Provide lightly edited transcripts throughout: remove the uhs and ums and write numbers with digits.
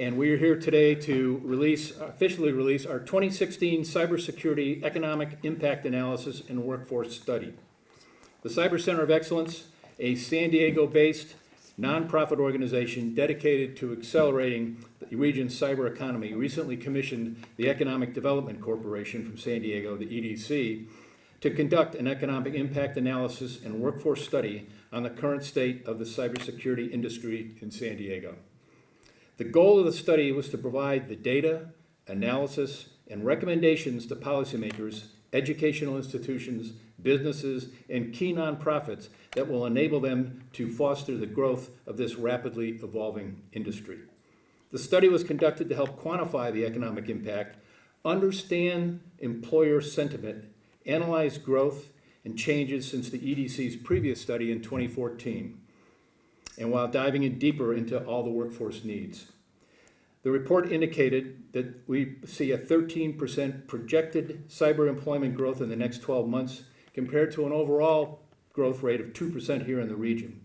and we are here today to officially release our 2016 Cybersecurity Economic Impact Analysis and Workforce Study. The Cyber Center of Excellence, a San Diego-based nonprofit organization dedicated to accelerating the region's cyber economy, recently commissioned the Economic Development Corporation from San Diego, the EDC, to conduct an economic impact analysis and workforce study on the current state of the cybersecurity industry in San Diego. The goal of the study was to provide the data, analysis, and recommendations to policymakers, educational institutions, businesses, and key nonprofits that will enable them to foster the growth of this rapidly evolving industry. The study was conducted to help quantify the economic impact, understand employer sentiment, analyze growth and changes since the EDC's previous study in 2014, and while diving in deeper into all the workforce needs. The report indicated that we see a 13% projected cyber employment growth in the next 12 months compared to an overall growth rate of 2% here in the region,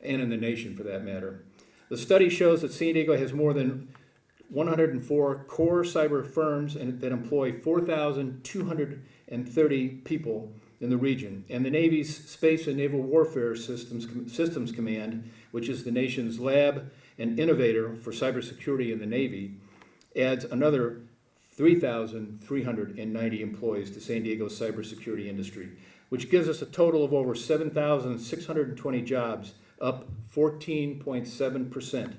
and in the nation for that matter. The study shows that San Diego has more than 104 core cyber firms that employ 4,230 people in the region, and the Navy's Space and Naval Warfare Systems Command, which is the nation's lab and innovator for cybersecurity in the Navy, adds another 3,390 employees to San Diego's cybersecurity industry, which gives us a total of over 7,620 jobs, up 14.7%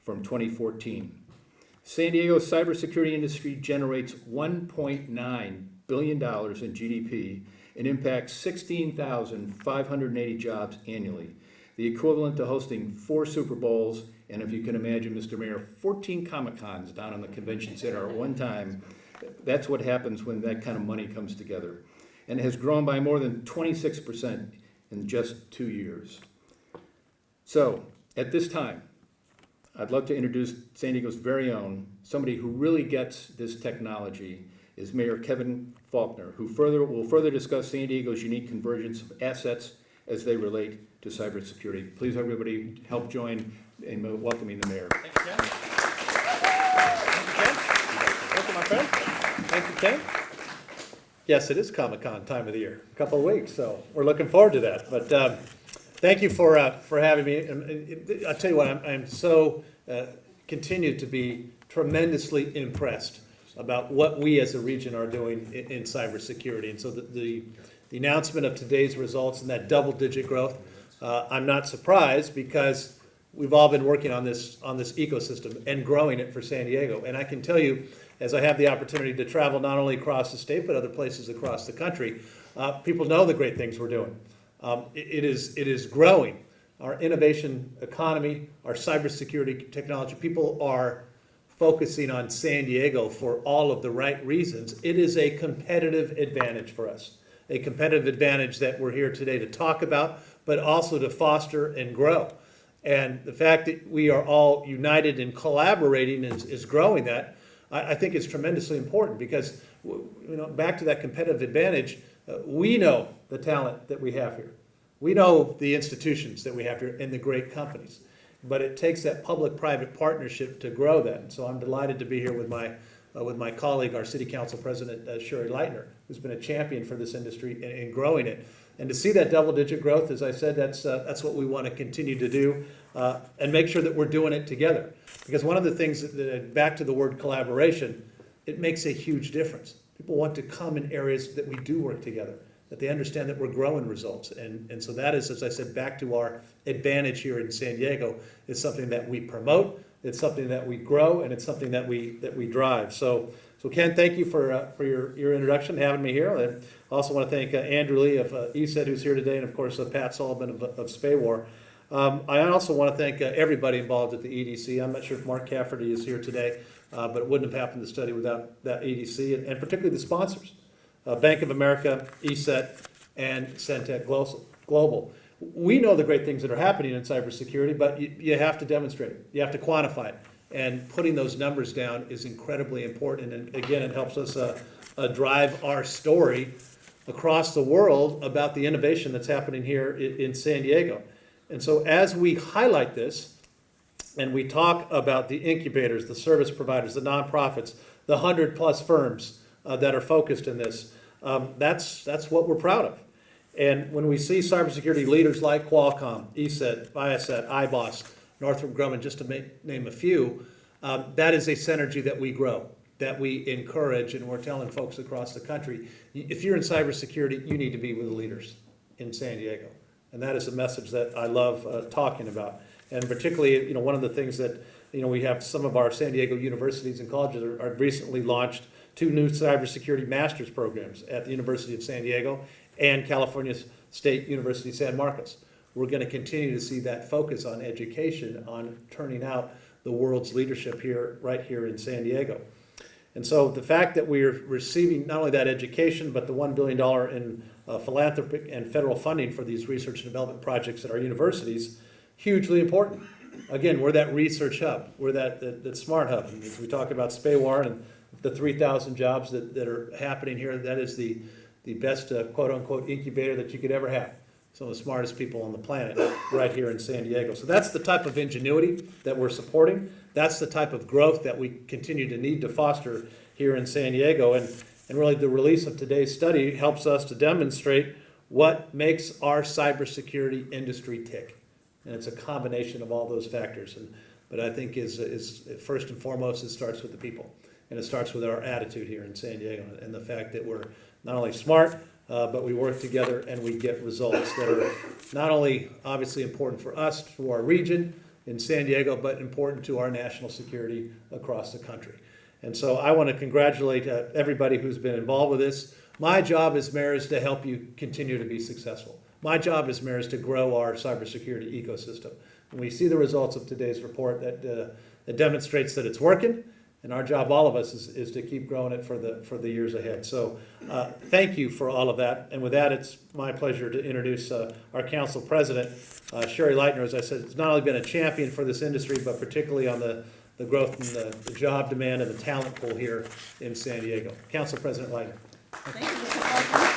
from 2014. San Diego's cybersecurity industry generates $1.9 billion in GDP and impacts 16,580 jobs annually, the equivalent to hosting 4 Super Bowls, and if you can imagine, Mr. Mayor, 14 Comic-Cons down on the convention center at one time. That's what happens when that kind of money comes together. And it has grown by more than 26% in just 2 years. So, at this time, I'd love to introduce San Diego's very own, somebody who really gets this technology, is Mayor Kevin Faulkner, who will further discuss San Diego's unique convergence of assets as they relate to cybersecurity. Please, everybody, help join in welcoming the mayor. Thank you, Ken. Thank you, Ken. Welcome, my friend. Thank you, Ken. Yes, it is Comic-Con time of the year, a couple of weeks, so we're looking forward to that. But thank you for having me. And I'll tell you what, I'm so continue to be tremendously impressed about what we as a region are doing in cybersecurity. And so the announcement of today's results and that double-digit growth, I'm not surprised because we've all been working on this ecosystem and growing it for San Diego. And I can tell you, as I have the opportunity to travel not only across the state but other places across the country, people know the great things we're doing. It is growing. Our innovation economy, our cybersecurity technology, people are focusing on San Diego for all of the right reasons. It is a competitive advantage for us, a competitive advantage that we're here today to talk about, but also to foster and grow. And the fact that we are all united and collaborating is growing that, I think is tremendously important because, back to that competitive advantage, we know the talent that we have here. We know the institutions that we have here and the great companies. But it takes that public-private partnership to grow that. And so I'm delighted to be here with my colleague, our City Council President, Sherry Leitner, who's been a champion for this industry in growing it. And to see that double-digit growth, as I said, that's what we want to continue to do and make sure that we're doing it together. Because one of the things, back to the word collaboration, it makes a huge difference. People want to come in areas that we do work together, that they understand that we're growing results. And so that is, as I said, back to our advantage here in San Diego. It's something that we promote, it's something that we grow, and it's something that we drive. So Ken, thank you for your introduction, having me here. I also want to thank Andrew Lee of ESET, who's here today, and of course Pat Sullivan of SPAWAR. I also want to thank everybody involved at the EDC. I'm not sure if Mark Cafferty is here today, but it wouldn't have happened, the study, without that EDC, and particularly the sponsors. Bank of America, ESET, and Centec Global. We know the great things that are happening in cybersecurity, but you have to demonstrate it. You have to quantify it. And putting those numbers down is incredibly important. And again, it helps us drive our story across the world about the innovation that's happening here in San Diego. And so as we highlight this, and we talk about the incubators, the service providers, the nonprofits, the 100+ firms that are focused in this, that's what we're proud of. And when we see cybersecurity leaders like Qualcomm, ESET, Viasat, iBoss, Northrop Grumman, just to name a few, that is a synergy that we grow, that we encourage, and we're telling folks across the country, if you're in cybersecurity, you need to be with the leaders in San Diego. And that is a message that I love talking about. And particularly, one of the things that, we have some of our San Diego universities and colleges are recently launched 2 new cybersecurity master's programs at the University of San Diego and California State University San Marcos. We're going to continue to see that focus on education, on turning out the world's leadership right here in San Diego. And so the fact that we're receiving not only that education, but the $1 billion in philanthropic and federal funding for these research and development projects at our universities, hugely important. Again, we're that research hub. We're that smart hub. And as we talk about SPAWAR and the 3,000 jobs that are happening here, that is the best quote-unquote incubator that you could ever have. Some of the smartest people on the planet right here in San Diego. So that's the type of ingenuity that we're supporting. That's the type of growth that we continue to need to foster here in San Diego. And really the release of today's study helps us to demonstrate what makes our cybersecurity industry tick. And it's a combination of all those factors. But I think is first and foremost, it starts with the people. And it starts with our attitude here in San Diego and the fact that we're not only smart, but we work together and we get results that are not only obviously important for us, for our region in San Diego, but important to our national security across the country. And so I want to congratulate everybody who's been involved with this. My job as mayor is to help you continue to be successful. My job as mayor is to grow our cybersecurity ecosystem. And we see the results of today's report that demonstrates that it's working. And our job, all of us, is to keep growing it for the years ahead. So thank you for all of that. And with that, it's my pleasure to introduce our council president, Sherry Leitner. As I said, has not only been a champion for this industry, but particularly on the growth and the job demand and the talent pool here in San Diego. Council President Leitner. Thank you, Mr. Hoffman.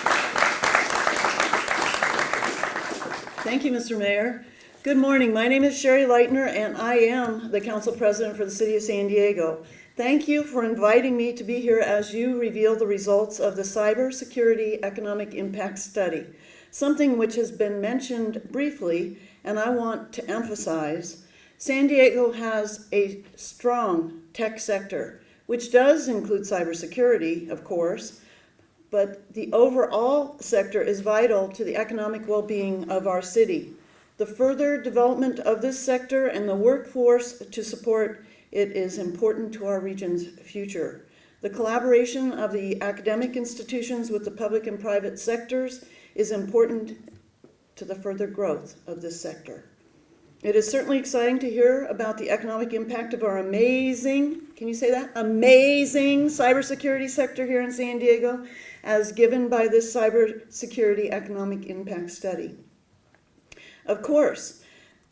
Thank you, Mr. Mayor. Good morning. My name is Sherry Leitner, and I am the council president for the city of San Diego. Thank you for inviting me to be here as you reveal the results of the Cybersecurity Economic Impact Study, something which has been mentioned briefly, and I want to emphasize. San Diego has a strong tech sector, which does include cybersecurity, of course, but the overall sector is vital to the economic well-being of our city. The further development of this sector and the workforce to support it is important to our region's future. The collaboration of the academic institutions with the public and private sectors is important to the further growth of this sector. It is certainly exciting to hear about the economic impact of our amazing, can you say that? Amazing cybersecurity sector here in San Diego, as given by this Cybersecurity Economic Impact Study. Of course,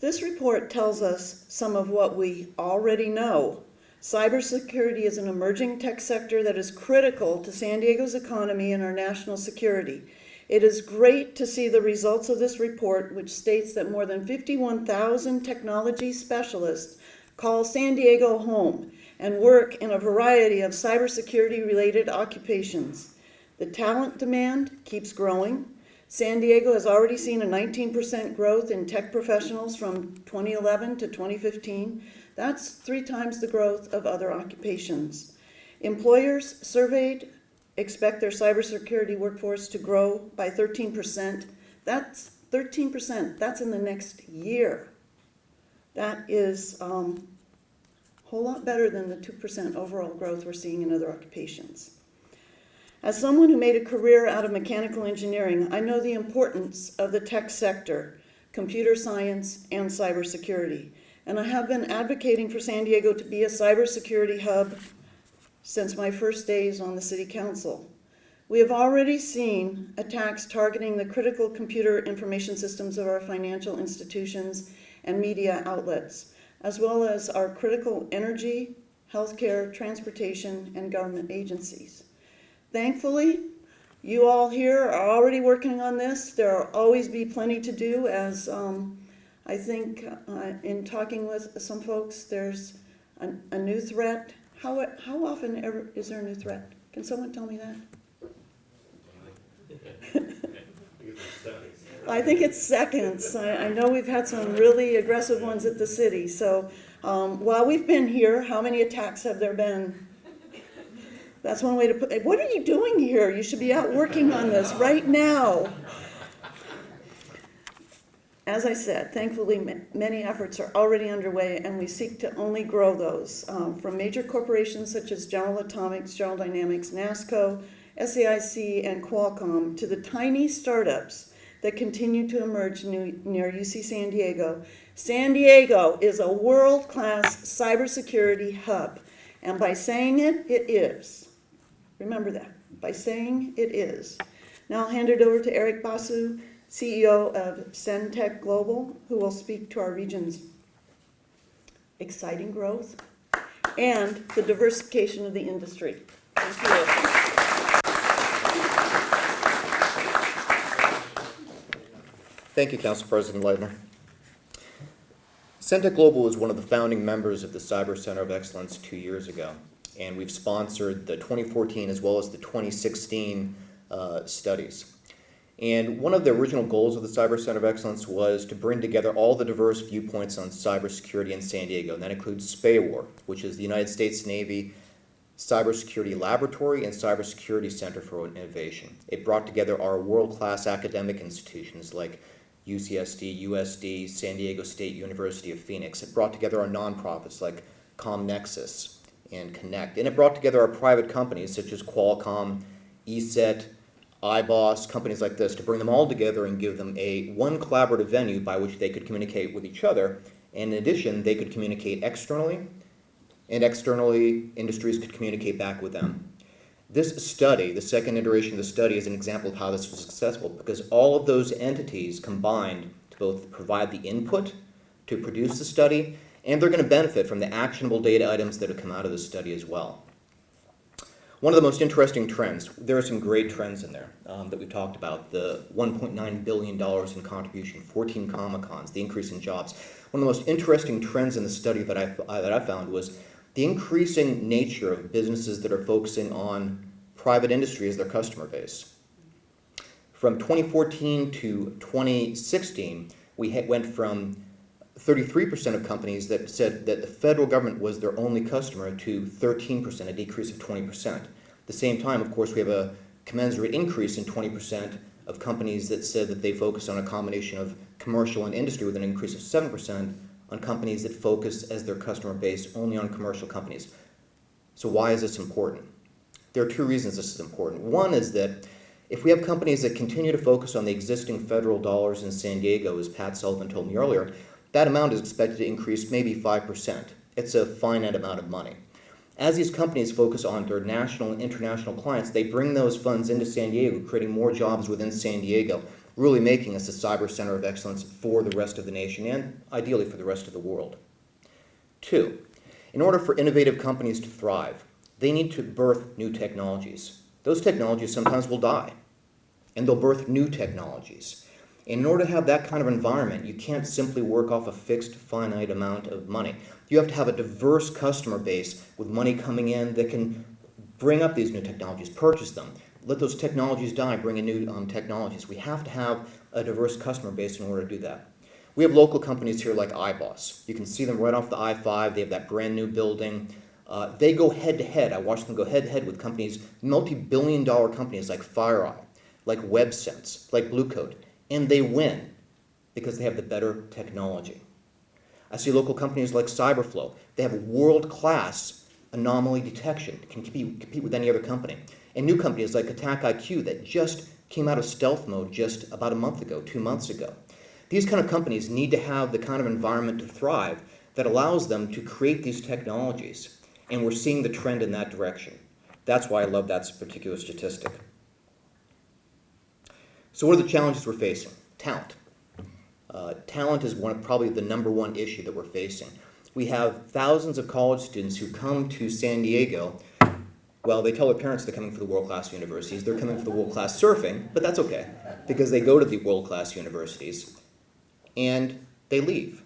this report tells us some of what we already know. Cybersecurity is an emerging tech sector that is critical to San Diego's economy and our national security. It is great to see the results of this report, which states that more than 51,000 technology specialists call San Diego home and work in a variety of cybersecurity-related occupations. The talent demand keeps growing. San Diego has already seen a 19% growth in tech professionals from 2011 to 2015. That's 3 times the growth of other occupations. Employers surveyed expect their cybersecurity workforce to grow by 13%. That's 13%. That's in the next year. That is a whole lot better than the 2% overall growth we're seeing in other occupations. As someone who made a career out of mechanical engineering, I know the importance of the tech sector, computer science, and cybersecurity. And I have been advocating for San Diego to be a cybersecurity hub since my first days on the city council. We have already seen attacks targeting the critical computer information systems of our financial institutions and media outlets, as well as our critical energy, healthcare, transportation, and government agencies. Thankfully, you all here are already working on this. There will always be plenty to do, as I think in talking with some folks, there's a new threat. How often ever is there a new threat? Can someone tell me that? I think it's seconds. I know we've had some really aggressive ones at the city. So while we've been here, how many attacks have there been? That's one way to put it. What are you doing here? You should be out working on this right now. As I said, thankfully, many efforts are already underway, and we seek to only grow those. From major corporations such as General Atomics, General Dynamics, NASCO, SAIC, and Qualcomm, to the tiny startups that continue to emerge near UC San Diego. San Diego is a world-class cybersecurity hub, and by saying it, it is. Remember that. By saying it is. Now I'll hand it over to Eric Basu, CEO of Centech Global, who will speak to our region's exciting growth and the diversification of the industry. Thank you. Thank you, Council President Leitner. Centech Global was one of the founding members of the Cyber Center of Excellence 2 years ago, and we've sponsored the 2014 as well as the 2016 studies. And one of the original goals of the Cyber Center of Excellence was to bring together all the diverse viewpoints on cybersecurity in San Diego, and that includes SPAWAR, which is the United States Navy Cybersecurity Laboratory and Cybersecurity Center for Innovation. It brought together our world-class academic institutions like UCSD, USD, San Diego State University of Phoenix. It brought together our nonprofits like ComNexus and Connect, and it brought together our private companies such as Qualcomm, ESET, iBoss, companies like this, to bring them all together and give them one collaborative venue by which they could communicate with each other. And in addition, they could communicate externally, and externally, industries could communicate back with them. This study, the second iteration of the study, is an example of how this was successful because all of those entities combined to both provide the input to produce the study, and they're going to benefit from the actionable data items that have come out of the study as well. One of the most interesting trends, there are some great trends in there that we talked about, the $1.9 billion in contribution, 14 Comic-Cons, the increase in jobs. One of the most interesting trends in the study that I found was the increasing nature of businesses that are focusing on private industry as their customer base. From 2014 to 2016, we went from 33% of companies that said that the federal government was their only customer to 13%, a decrease of 20%. At the same time, of course, we have a commensurate increase in 20% of companies that said that they focus on a combination of commercial and industry, with an increase of 7% on companies that focus as their customer base only on commercial companies. So why is this important? There are two reasons this is important. One is that if we have companies that continue to focus on the existing federal dollars in San Diego, as Pat Sullivan told me earlier, that amount is expected to increase maybe 5%. It's a finite amount of money. As these companies focus on their national and international clients, they bring those funds into San Diego, creating more jobs within San Diego, really making us a cyber center of excellence for the rest of the nation and ideally for the rest of the world. Two, in order for innovative companies to thrive, they need to birth new technologies. Those technologies sometimes will die, and they'll birth new technologies. In order to have that kind of environment, you can't simply work off a fixed, finite amount of money. You have to have a diverse customer base with money coming in that can bring up these new technologies, purchase them, let those technologies die, bring in new technologies. We have to have a diverse customer base in order to do that. We have local companies here like iBoss. You can see them right off the I-5. They have that brand new building. They go head-to-head. I watch them go head-to-head with companies, multi-billion-dollar companies like FireEye, like WebSense, like Blue Coat. And they win because they have the better technology. I see local companies like Cyberflow. They have world-class anomaly detection, can compete with any other company. And new companies like Attack IQ that just came out of stealth mode just about a month ago, 2 months ago. These kind of companies need to have the kind of environment to thrive that allows them to create these technologies. And we're seeing the trend in that direction. That's why I love that particular statistic. So what are the challenges we're facing? Talent. Talent is probably the number one issue that we're facing. We have thousands of college students who come to San Diego. Well, they tell their parents they're coming for the world-class universities. They're coming for the world-class surfing, but that's okay because they go to the world-class universities. And they leave.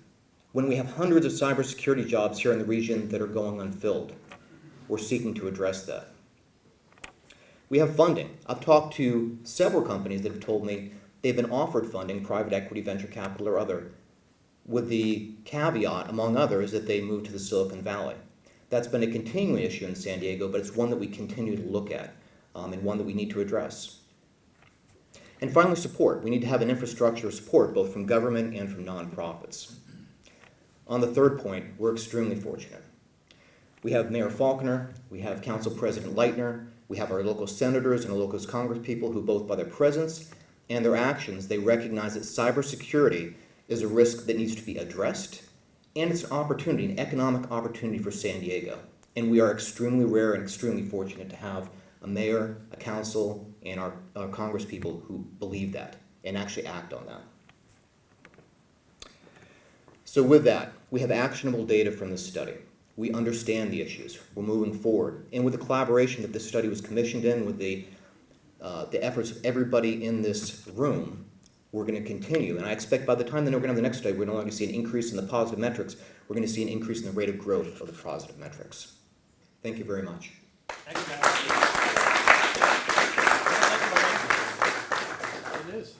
When we have hundreds of cybersecurity jobs here in the region that are going unfilled, we're seeking to address that. We have funding. I've talked to several companies that have told me they've been offered funding, private equity, venture capital, or other, with the caveat, among others, that they move to the Silicon Valley. That's been a continuing issue in San Diego, but it's one that we continue to look at and one that we need to address. And finally, support. We need to have an infrastructure of support, both from government and from nonprofits. On the third point, we're extremely fortunate. We have Mayor Faulconer, we have Council President Leitner, we have our local senators and our local Congress people who both by their presence and their actions, they recognize that cybersecurity is a risk that needs to be addressed, and it's an opportunity, an economic opportunity for San Diego. And we are extremely rare and extremely fortunate to have a mayor, a council, and our Congress people who believe that and actually act on that. So with that, we have actionable data from this study. We understand the issues. We're moving forward. And with the collaboration that this study was commissioned in, with the efforts of everybody in this room, we're going to continue. And I expect by the time that we're going to have the next study, we're not only going to see an increase in the positive metrics, we're going to see an increase in the rate of growth of the positive metrics. Thank you very much. Thank you, Matt. It is.